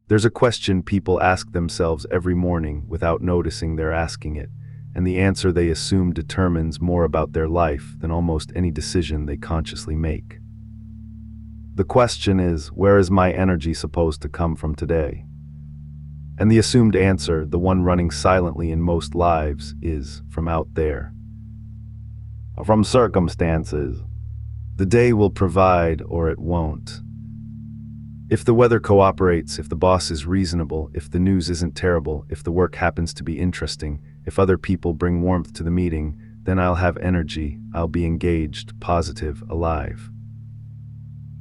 There's a question people ask themselves every morning without noticing they're asking it, and the answer they assume determines more about their life than almost any decision they consciously make. The question is, where is my energy supposed to come from today? And the assumed answer, the one running silently in most lives, is from out there. From circumstances. The day will provide or it won't. If the weather cooperates, if the boss is reasonable, if the news isn't terrible, if the work happens to be interesting, if other people bring warmth to the meeting, then I'll have energy, I'll be engaged, positive, alive.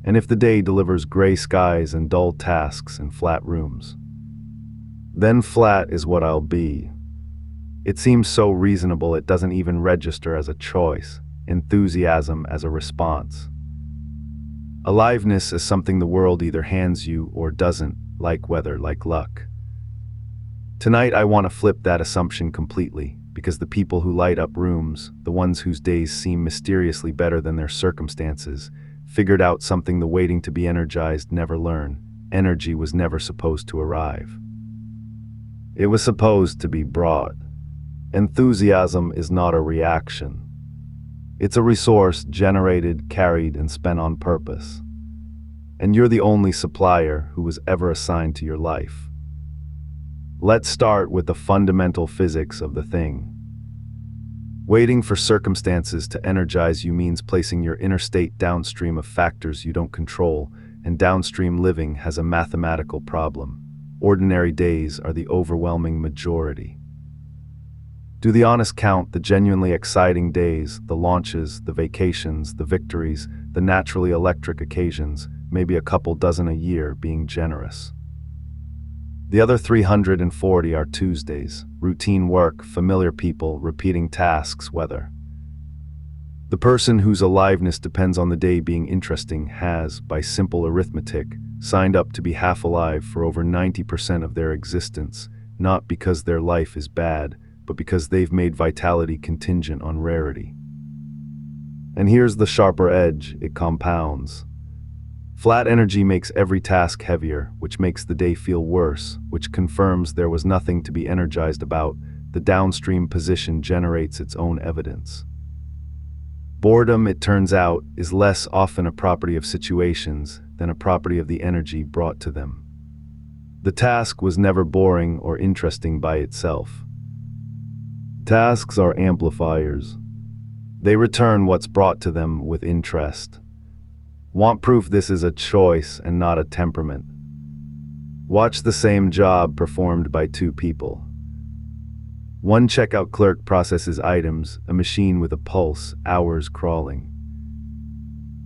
And if the day delivers gray skies and dull tasks and flat rooms, then flat is what I'll be. It seems so reasonable it doesn't even register as a choice, enthusiasm as a response. Aliveness is something the world either hands you or doesn't, like weather, like luck. Tonight I want to flip that assumption completely, because the people who light up rooms, the ones whose days seem mysteriously better than their circumstances, figured out something the waiting to be energized never learn. Energy was never supposed to arrive. It was supposed to be brought. Enthusiasm is not a reaction. It's a resource generated, carried, and spent on purpose. And you're the only supplier who was ever assigned to your life. Let's start with the fundamental physics of the thing. Waiting for circumstances to energize you means placing your inner state downstream of factors you don't control, and downstream living has a mathematical problem. Ordinary days are the overwhelming majority. Do the honest count, the genuinely exciting days, the launches, the vacations, the victories, the naturally electric occasions, maybe a couple dozen a year being generous. The other 340 are Tuesdays, routine work, familiar people, repeating tasks, weather. The person whose aliveness depends on the day being interesting has, by simple arithmetic, signed up to be half alive for over 90% of their existence, not because their life is bad, but because they've made vitality contingent on rarity. And here's the sharper edge, it compounds. Flat energy makes every task heavier, which makes the day feel worse, which confirms there was nothing to be energized about. The downstream position generates its own evidence. Boredom, it turns out, is less often a property of situations than a property of the energy brought to them. The task was never boring or interesting by itself. Tasks are amplifiers. They return what's brought to them with interest. Want proof this is a choice and not a temperament? Watch the same job performed by two people. One checkout clerk processes items, a machine with a pulse, hours crawling.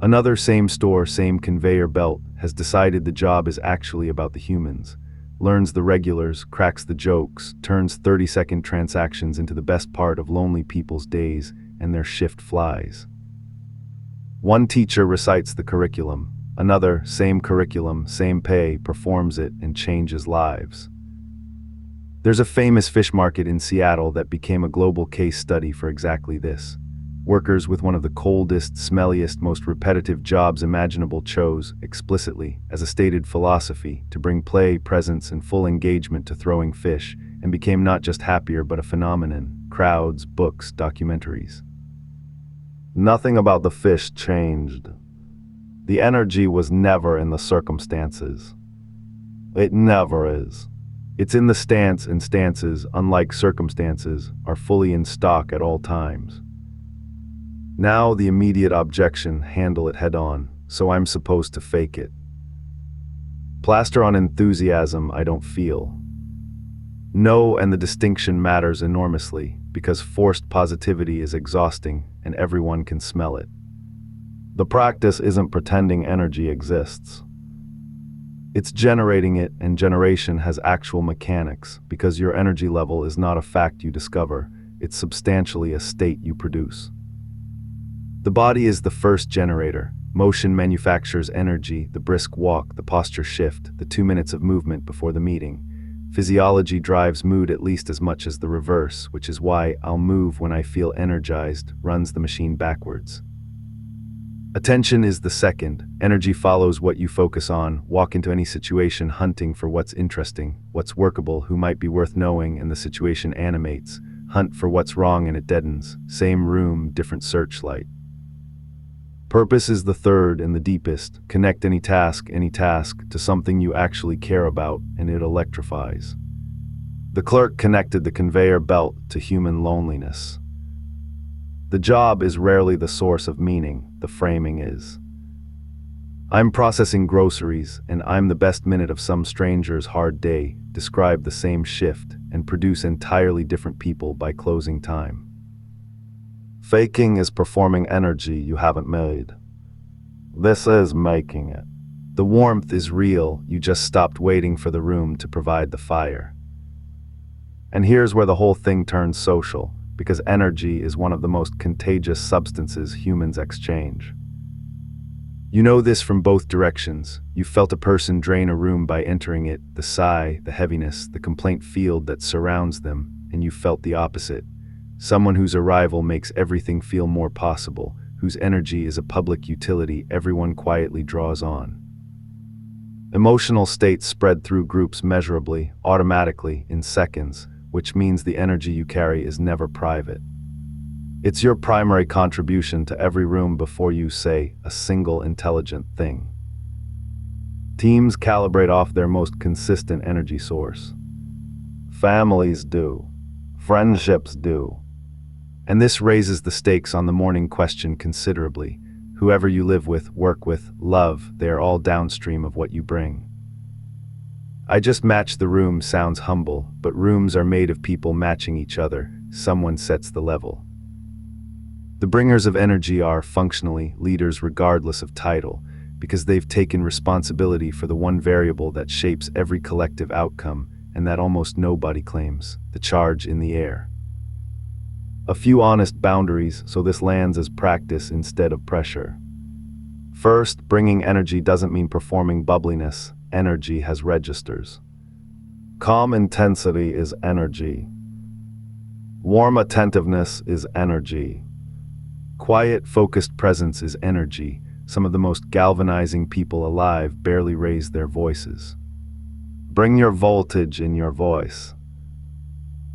Another same store, same conveyor belt, has decided the job is actually about the humans. Learns the regulars, cracks the jokes, turns 30-second transactions into the best part of lonely people's days, and their shift flies. One teacher recites the curriculum, another, same curriculum, same pay, performs it and changes lives. There's a famous fish market in Seattle that became a global case study for exactly this. Workers with one of the coldest, smelliest, most repetitive jobs imaginable chose, explicitly, as a stated philosophy, to bring play, presence, and full engagement to throwing fish, and became not just happier but a phenomenon. Crowds, books, documentaries. Nothing about the fish changed. The energy was never in the circumstances. It never is. It's in the stance, and stances, unlike circumstances, are fully in stock at all times. Now the immediate objection, handle it head on, so I'm supposed to fake it. Plaster on enthusiasm I don't feel. No, and the distinction matters enormously, because forced positivity is exhausting and everyone can smell it. The practice isn't pretending energy exists. It's generating it, and generation has actual mechanics, because your energy level is not a fact you discover, it's substantially a state you produce. The body is the first generator. Motion manufactures energy, the brisk walk, the posture shift, the 2 minutes of movement before the meeting. Physiology drives mood at least as much as the reverse, which is why I'll move when I feel energized runs the machine backwards. Attention is the second. Energy follows what you focus on. Walk into any situation hunting for what's interesting, what's workable, who might be worth knowing, and the situation animates. Hunt for what's wrong and it deadens. Same room, different searchlight. Purpose is the third and the deepest. Connect any task, to something you actually care about, and it electrifies. The clerk connected the conveyor belt to human loneliness. The job is rarely the source of meaning, the framing is. I'm processing groceries, and I'm the best minute of some stranger's hard day, describe the same shift, and produce entirely different people by closing time. Faking is performing energy you haven't made. This is making it. The warmth is real, you just stopped waiting for the room to provide the fire. And here's where the whole thing turns social, because energy is one of the most contagious substances humans exchange. You know this from both directions. You felt a person drain a room by entering it, the sigh, the heaviness, the complaint field that surrounds them, and you felt the opposite. Someone whose arrival makes everything feel more possible, whose energy is a public utility everyone quietly draws on. Emotional states spread through groups measurably, automatically, in seconds, which means the energy you carry is never private. It's your primary contribution to every room before you say a single intelligent thing. Teams calibrate off their most consistent energy source. Families do. Friendships do. And this raises the stakes on the morning question considerably. Whoever you live with, work with, love, they are all downstream of what you bring. I just match the room sounds humble, but rooms are made of people matching each other. Someone sets the level. The bringers of energy are, functionally, leaders regardless of title, because they've taken responsibility for the one variable that shapes every collective outcome, and that almost nobody claims, the charge in the air. A few honest boundaries, so this lands as practice instead of pressure. First, bringing energy doesn't mean performing bubbliness. Energy has registers. Calm intensity is energy. Warm attentiveness is energy. Quiet, focused presence is energy. Some of the most galvanizing people alive barely raise their voices. Bring your voltage in your voice.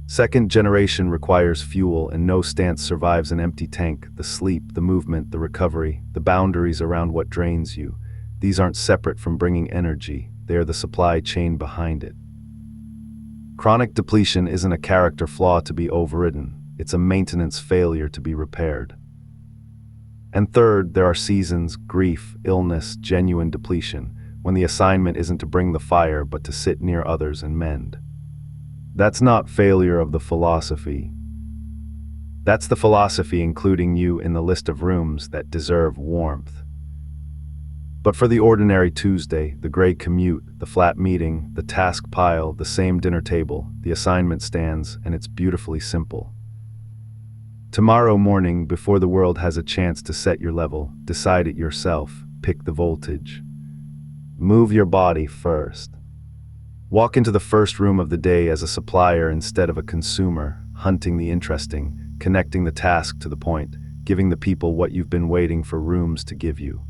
Second generation requires fuel, and no stance survives an empty tank. The sleep, the movement, the recovery, the boundaries around what drains you. These aren't separate from bringing energy. They are the supply chain behind it. Chronic depletion isn't a character flaw to be overridden. It's a maintenance failure to be repaired. And third, there are seasons, grief, illness, genuine depletion, when the assignment isn't to bring the fire but to sit near others and mend. That's not failure of the philosophy. That's the philosophy including you in the list of rooms that deserve warmth. But for the ordinary Tuesday, the gray commute, the flat meeting, the task pile, the same dinner table, the assignment stands, and it's beautifully simple. Tomorrow morning, before the world has a chance to set your level, decide it yourself, pick the voltage. Move your body first. Walk into the first room of the day as a supplier instead of a consumer, hunting the interesting, connecting the task to the point, giving the people what you've been waiting for rooms to give you.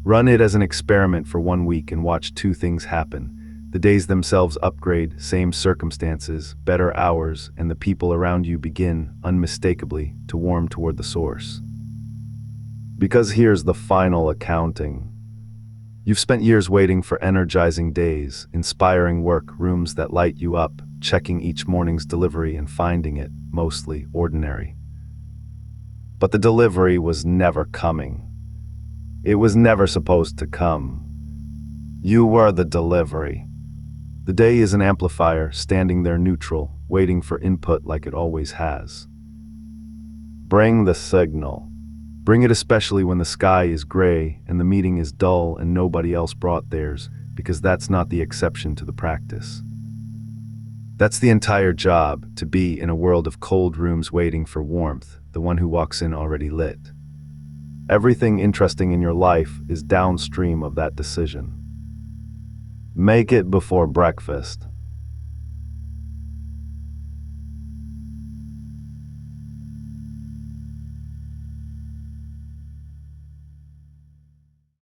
Run it as an experiment for 1 week and watch two things happen. The days themselves upgrade, same circumstances, better hours, and the people around you begin, unmistakably, to warm toward the source. Because here's the final accounting. You've spent years waiting for energizing days, inspiring work, rooms that light you up, checking each morning's delivery and finding it, mostly, ordinary. But the delivery was never coming. It was never supposed to come. You were the delivery. The day is an amplifier, standing there neutral, waiting for input like it always has. Bring the signal. Bring it especially when the sky is gray and the meeting is dull and nobody else brought theirs, because that's not the exception to the practice. That's the entire job, to be in a world of cold rooms waiting for warmth, the one who walks in already lit. Everything interesting in your life is downstream of that decision. Make it before breakfast.